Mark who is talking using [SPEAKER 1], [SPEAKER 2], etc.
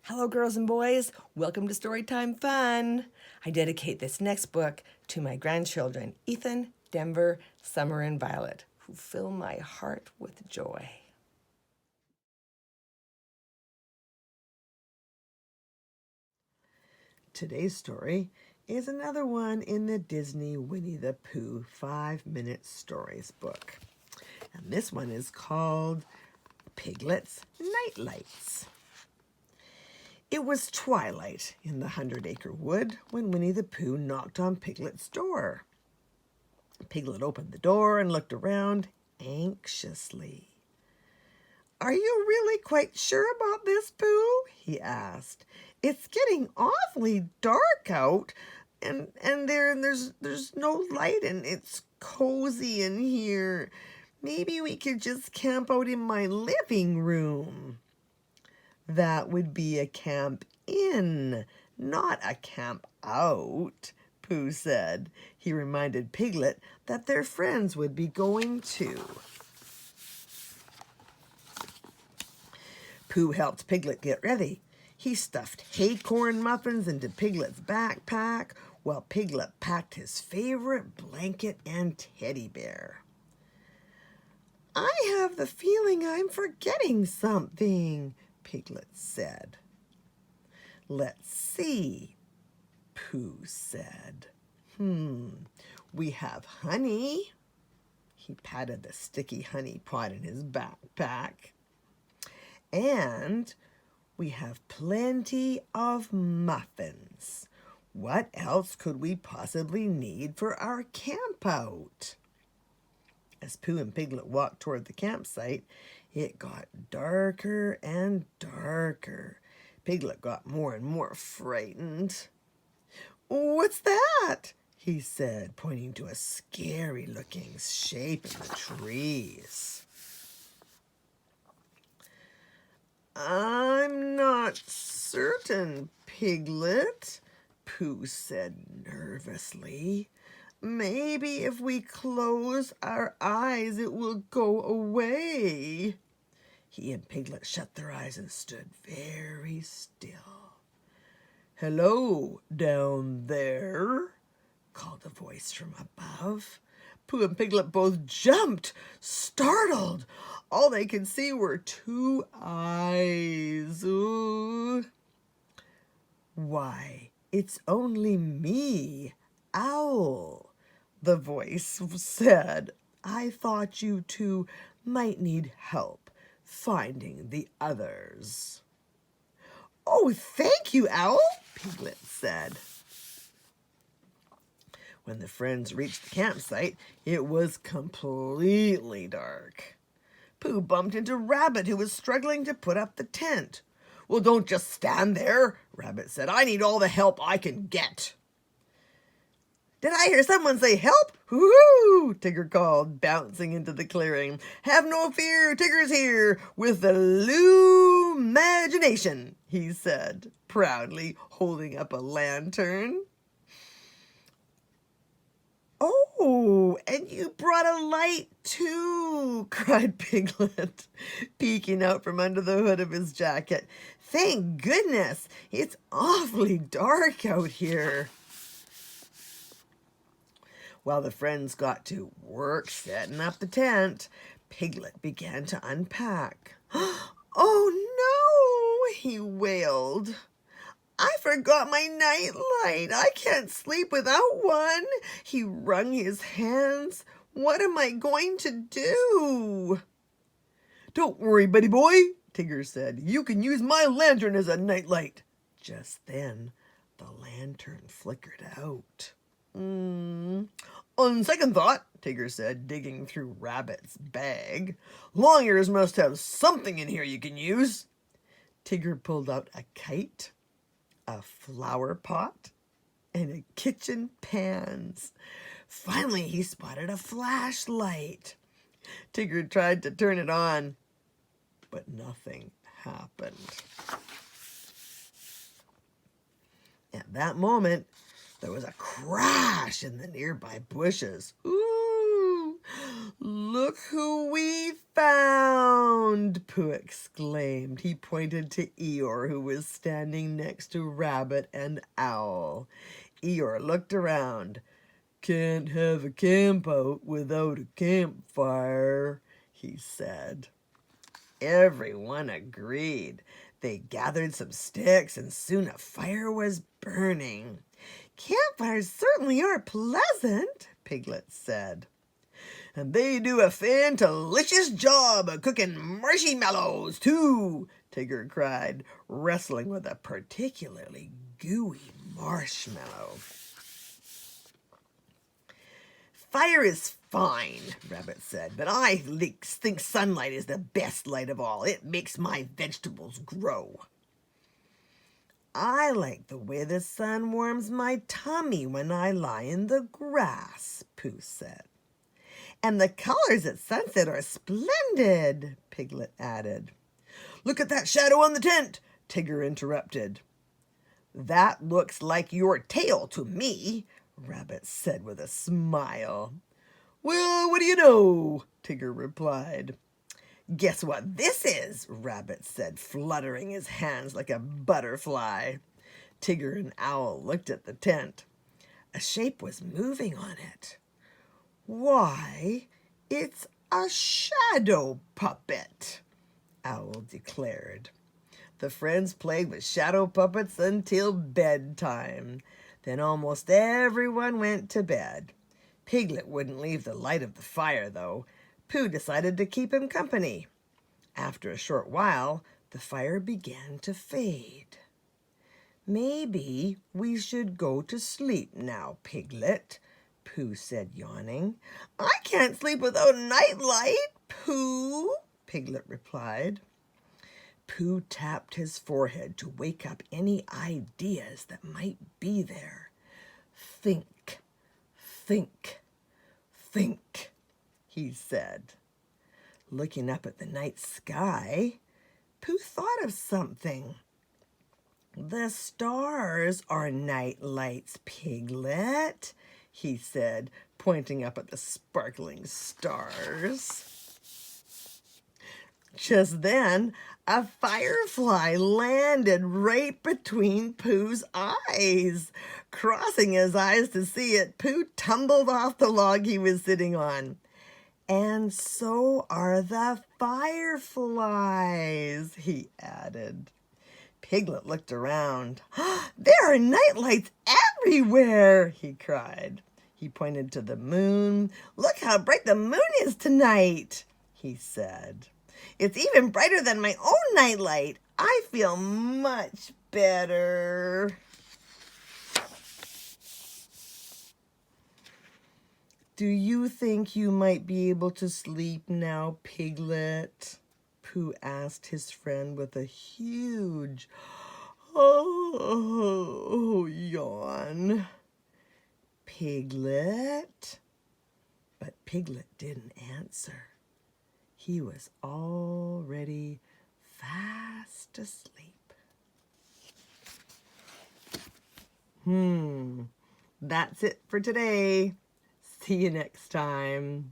[SPEAKER 1] Hello, girls and boys. Welcome to Storytime Fun. I dedicate this next book to my grandchildren, Ethan, Denver, Summer, and Violet, who fill my heart with joy.
[SPEAKER 2] Today's story is another one in the Disney Winnie the Pooh 5-Minute Stories book. And this one is called Piglet's Nightlights. It was twilight in the 100-acre wood when Winnie the Pooh knocked on Piglet's door. Piglet opened the door and looked around anxiously. "Are you really quite sure about this, Pooh?" he asked. "It's getting awfully dark out, and there's no light, and it's cozy in here. Maybe we could just camp out in my living room." "That would be a camp in, not a camp out," Pooh said. He reminded Piglet that their friends would be going too. Pooh helped Piglet get ready. He stuffed acorn muffins into Piglet's backpack while Piglet packed his favorite blanket and teddy bear. "I have the feeling I'm forgetting something," Piglet said. "Let's see," Pooh said. We have honey." He patted the sticky honey pot in his backpack. "And we have plenty of muffins. What else could we possibly need for our camp out?" As Pooh and Piglet walked toward the campsite, it got darker and darker. Piglet got more and more frightened. "What's that?" he said, pointing to a scary-looking shape in the trees. "I'm not certain, Piglet," Pooh said nervously. "Maybe if we close our eyes it will go away." He and Piglet shut their eyes and stood very still. "Hello, down there," called a voice from above. Pooh and Piglet both jumped, startled. All they could see were two eyes. Ooh. "Why, it's only me, Owl," the voice said. "I thought you two might need help finding the others." "Oh, thank you, Owl," Piglet said. When the friends reached the campsite, it was completely dark. Pooh bumped into Rabbit, who was struggling to put up the tent. "Well, don't just stand there," Rabbit said. "I need all the help I can get." "Did I hear someone say help? Hoo-hoo!" Tigger called, bouncing into the clearing. "Have no fear, Tigger's here with the imagination," he said, proudly holding up a lantern. "Oh, and you brought a light too," cried Piglet, peeking out from under the hood of his jacket. "Thank goodness, it's awfully dark out here." While the friends got to work setting up the tent, Piglet began to unpack. "Oh no," he wailed. "I forgot my nightlight. I can't sleep without one." He wrung his hands. "What am I going to do?" "Don't worry, Buddy boy," Tigger said. "You can use my lantern as a nightlight." Just then, the lantern flickered out. "On second thought," Tigger said, digging through Rabbit's bag, "long ears must have something in here you can use." Tigger pulled out a kite, a flower pot, and a kitchen pans. Finally, he spotted a flashlight. Tigger tried to turn it on, but nothing happened. At that moment, there was a crash in the nearby bushes. "Ooh, Look who we found, Pooh exclaimed. He pointed to Eeyore, who was standing next to Rabbit and Owl. Eeyore looked around. Can't have a camp out without a campfire, he said. Everyone agreed. They gathered some sticks and soon a fire was burning. Campfires certainly are pleasant, Piglet said. And they do a fantalicious job of cooking marshmallows, too, Tigger cried, wrestling with a particularly gooey marshmallow. Fire is fine, Rabbit said, but I think sunlight is the best light of all. It makes my vegetables grow. I like the way the sun warms my tummy when I lie in the grass, Pooh said. And the colors at sunset are splendid, Piglet added. Look at that shadow on the tent, Tigger interrupted. That looks like your tail to me, Rabbit said with a smile. Well, what do you know? Tigger replied. Guess what this is? Rabbit said, fluttering his hands like a butterfly. Tigger and Owl looked at the tent. A shape was moving on it. Why, it's a shadow puppet, Owl declared. The friends played with shadow puppets until bedtime. Then almost everyone went to bed. Piglet wouldn't leave the light of the fire, though. Pooh decided to keep him company. After a short while, the fire began to fade. Maybe we should go to sleep now, Piglet, Pooh said, yawning. I can't sleep without nightlight, Pooh, Piglet replied. Pooh tapped his forehead to wake up any ideas that might be there. Think, think, think, he said. Looking up at the night sky, Pooh thought of something. The stars are night lights, Piglet, he said, pointing up at the sparkling stars. Just then, a firefly landed right between Pooh's eyes. Crossing his eyes to see it, Pooh tumbled off the log he was sitting on. And so are the fireflies, he added. Piglet looked around. There are nightlights everywhere, he cried. He pointed to the moon. Look how bright the moon is tonight, he said. It's even brighter than my own nightlight. I feel much better. Do you think you might be able to sleep now, Piglet? Pooh asked his friend with a huge yawn. Piglet? But Piglet didn't answer. He was already fast asleep. That's it for today. See you next time.